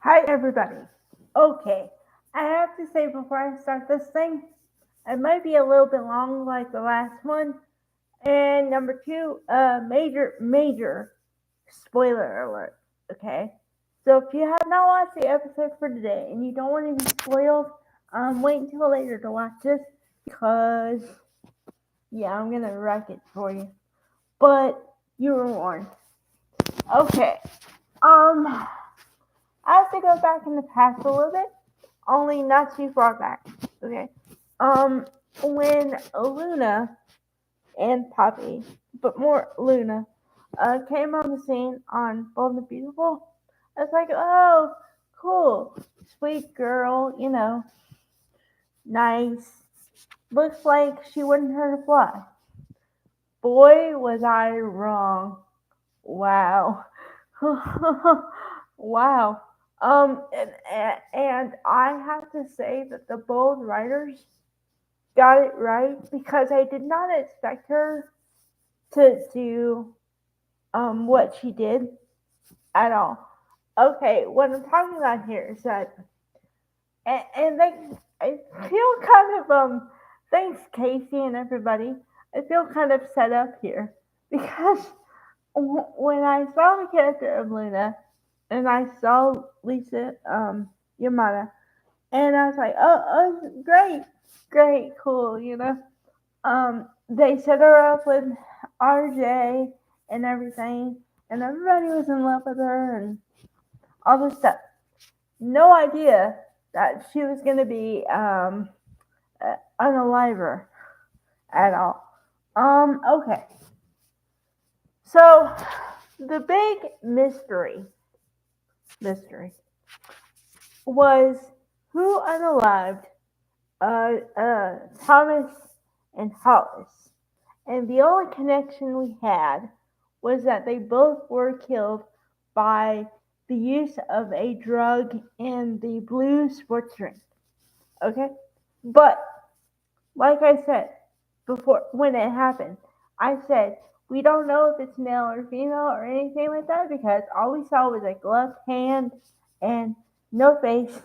Hi, everybody. Okay, I have to say before I start this thing, it might be a little bit long like the last one. And number two, major spoiler alert. Okay, so if you have not watched the episode for today and you don't want to be spoiled, wait until later to watch this because, yeah, I'm gonna wreck it for you. But you were warned. Okay, I have to go back in the past a little bit only not too far back. Okay. Um, when Luna and Poppy, but more Luna, came on the scene on Bold and the Beautiful, I was like, oh, cool, sweet girl, nice. Looks like she wouldn't hurt a fly. Boy, was I wrong. Wow. Wow. And I have to say that the bold writers got it right because I did not expect her to do what she did at all. Okay, what I'm talking about here is that, and I feel kind of thanks Casey and everybody. I feel kind of set up here because when I saw the character of Luna and I saw Lisa Yamada, and I was like, oh, great, great, cool, They set her up with RJ and everything, and everybody was in love with her and all this stuff. No idea that she was going to be unaliver at all. Okay. So the big mystery was who unalived Thomas and Hollis. And the only connection we had was that they both were killed by the use of a drug in the blue sports drink. Okay? But, like I said before, when it happened, I said, we don't know if it's male or female or anything like that because all we saw was a gloved hand and no face.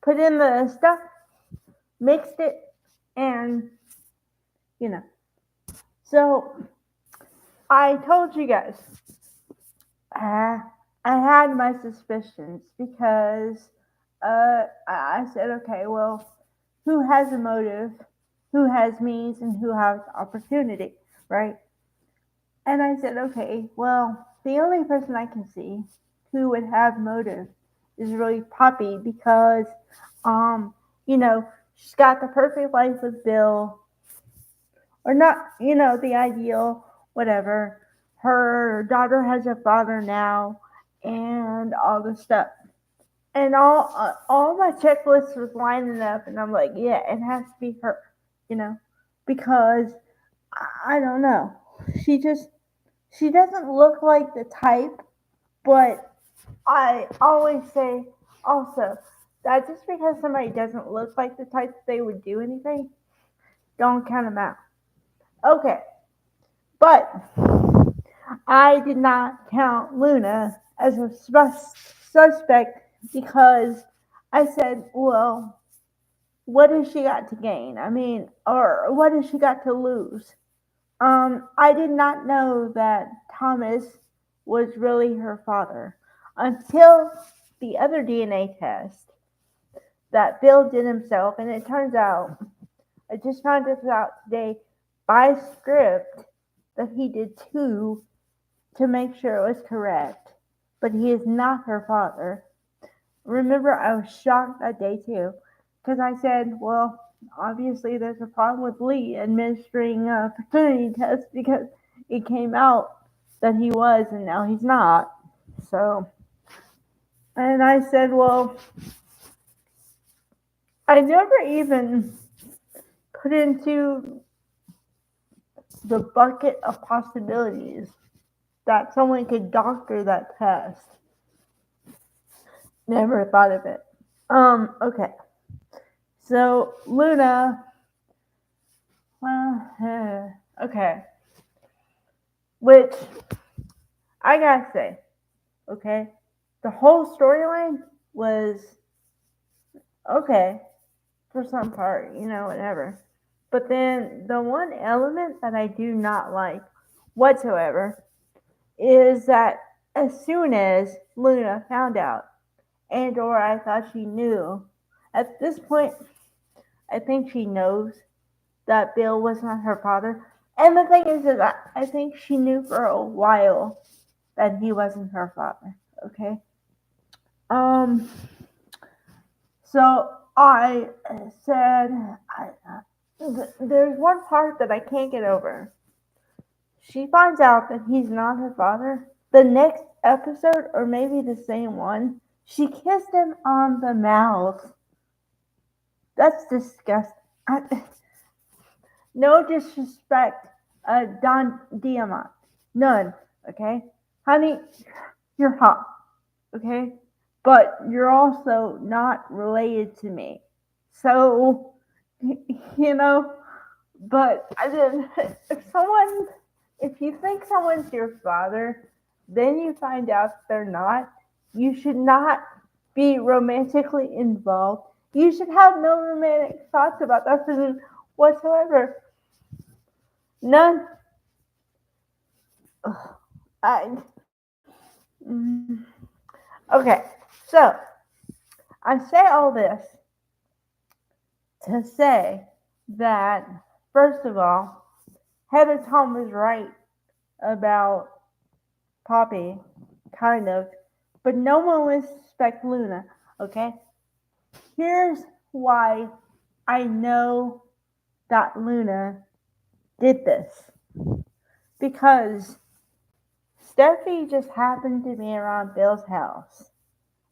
Put in the stuff, mixed it, and, you know. So, I told you guys, uh, I had my suspicions because I said, okay, well, who has a motive, who has means, and who has opportunity, right? And I said, okay, well, the only person I can see who would have motive is really Poppy because, um, she's got the perfect life with Bill, or not, the ideal, whatever. Her daughter has a father now, and all this stuff. And all my checklists was lining up, and I'm like, yeah, it has to be her, you know, because I don't know. She just she doesn't look like the type, but I always say also that just because somebody doesn't look like the type they would do anything, don't count them out. Okay, but I did not count Luna as a suspect because I said, well, what has she got to gain? I mean, or what has she got to lose? I did not know that Thomas was really her father until the other DNA test that Bill did himself, and it turns out, I just found this out today by script that he did two to make sure it was correct, but he is not her father. Remember, I was shocked that day too, because I said, well, obviously there's a problem with Lee administering paternity tests because it came out that he was and now he's not. So, and I said, well, I never even put into the bucket of possibilities that someone could doctor that test. Never thought of it. Okay. So Luna, well, okay. Which I gotta say, okay, the whole storyline was okay for some part, whatever. But then the one element that I do not like whatsoever is that as soon as Luna found out, and or I thought she knew, at this point, I think she knows that Bill was not her father. And the thing is that I think she knew for a while that he wasn't her father. Okay. Um. So I said, there's one part that I can't get over. She finds out that he's not her father. The next episode, or maybe the same one, she kissed him on the mouth. That's disgusting. No disrespect, Don Diamond. None, okay? Honey, you're hot, okay? But you're also not related to me. So, but I didn't, if you think someone's your father, then you find out they're not, you should not be romantically involved. You should have no romantic thoughts about that person whatsoever. None. Ugh. I, okay, so I say all this to say that, first of all, Heather Tom was right about Poppy, kind of, but no one would suspect Luna, okay? Here's why I know that Luna did this. Because Steffi just happened to be around Bill's house,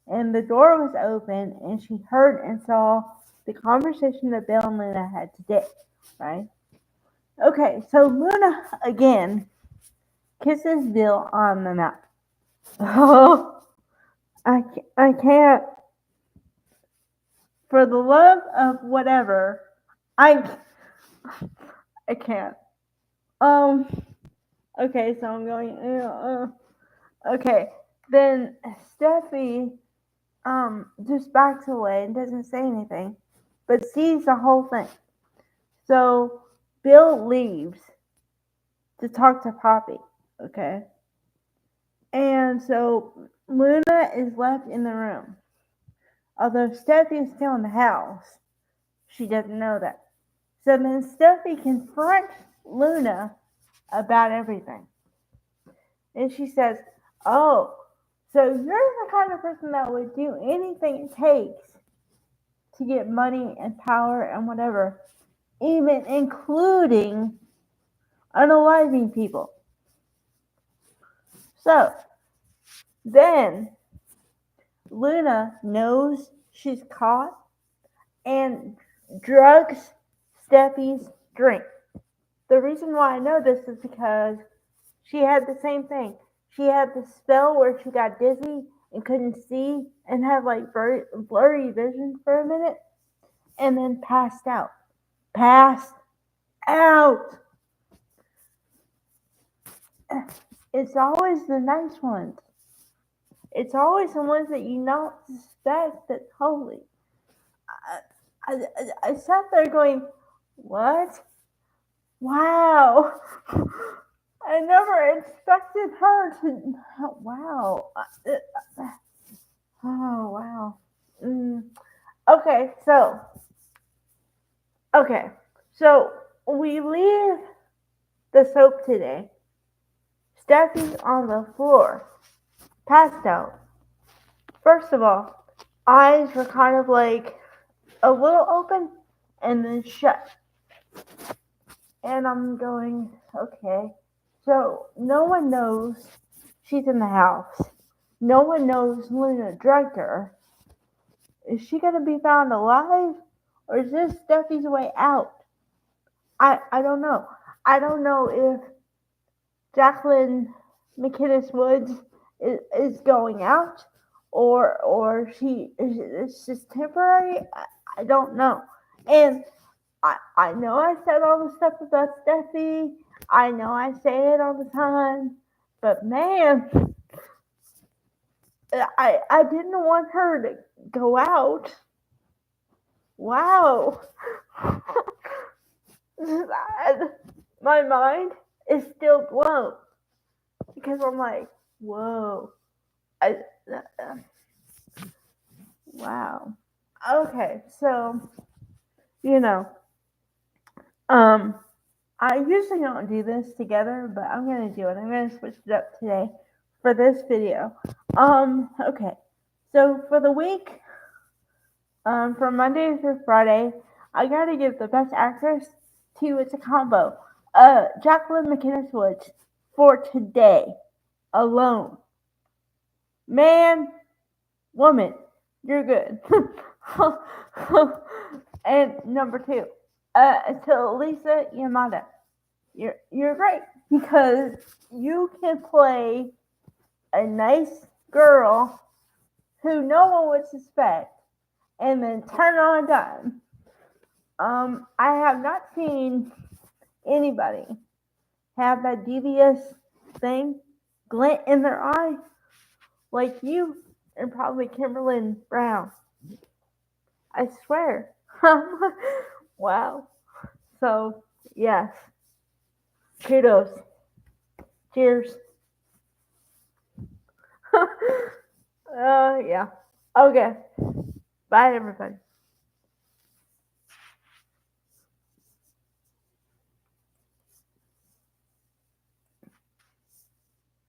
and the door was open, and she heard and saw the conversation that Bill and Luna had today, right? Okay, so Luna again kisses Bill on the mouth. Oh, I can't. For the love of whatever, I can't. Okay, so I'm going. Okay, then Steffi just backs away and doesn't say anything, but sees the whole thing. So Bill leaves to talk to Poppy. Okay, and so Luna is left in the room. Although Steffi is still in the house, she doesn't know that. So then Steffi confronts Luna about everything. And she says, oh, so you're the kind of person that would do anything it takes to get money and power and whatever, even including unaliving people. So then Luna knows she's caught and drugs Steffi's drink. The reason why I know this is because she had the same thing. She had the spell where she got dizzy and couldn't see and had like blurry vision for a minute and then passed out. Passed out. It's always the nice ones. It's always the ones that you don't suspect that, holy. I sat there going, what? Wow. I never expected her to. Wow. Oh, wow. Okay, so we leave the soap today. Steffi's on the floor, passed out. First of all, eyes were kind of like a little open and then shut. And I'm going, okay. So no one knows she's in the house. No one knows Luna drugged her. Is she going to be found alive? Or is this Steffi's way out? I don't know. I don't know if Jacqueline McInnes Woods is going out or it's just temporary. I don't know. And I know I said all the stuff about Steffi. I know I say it all the time. But man, I didn't want her to go out. Wow. My mind is still blown because I'm like, whoa. I, uh, wow. Okay, so you know, um, I usually don't do this together, but I'm gonna do it. I'm gonna switch it up today for this video. Okay. So for the week, from Monday through Friday, I gotta give the best actress to it's a combo. Jacqueline McInnes Woods for today alone. Man, woman, you're good. And number two, to Lisa Yamada, you're great because you can play a nice girl who no one would suspect and then turn on a dime. I have not seen anybody have that devious thing glint in their eye like you and probably Kimberly Brown. I swear. Wow. So, yes. Kudos. Cheers. Yeah. Okay. Bye, everybody.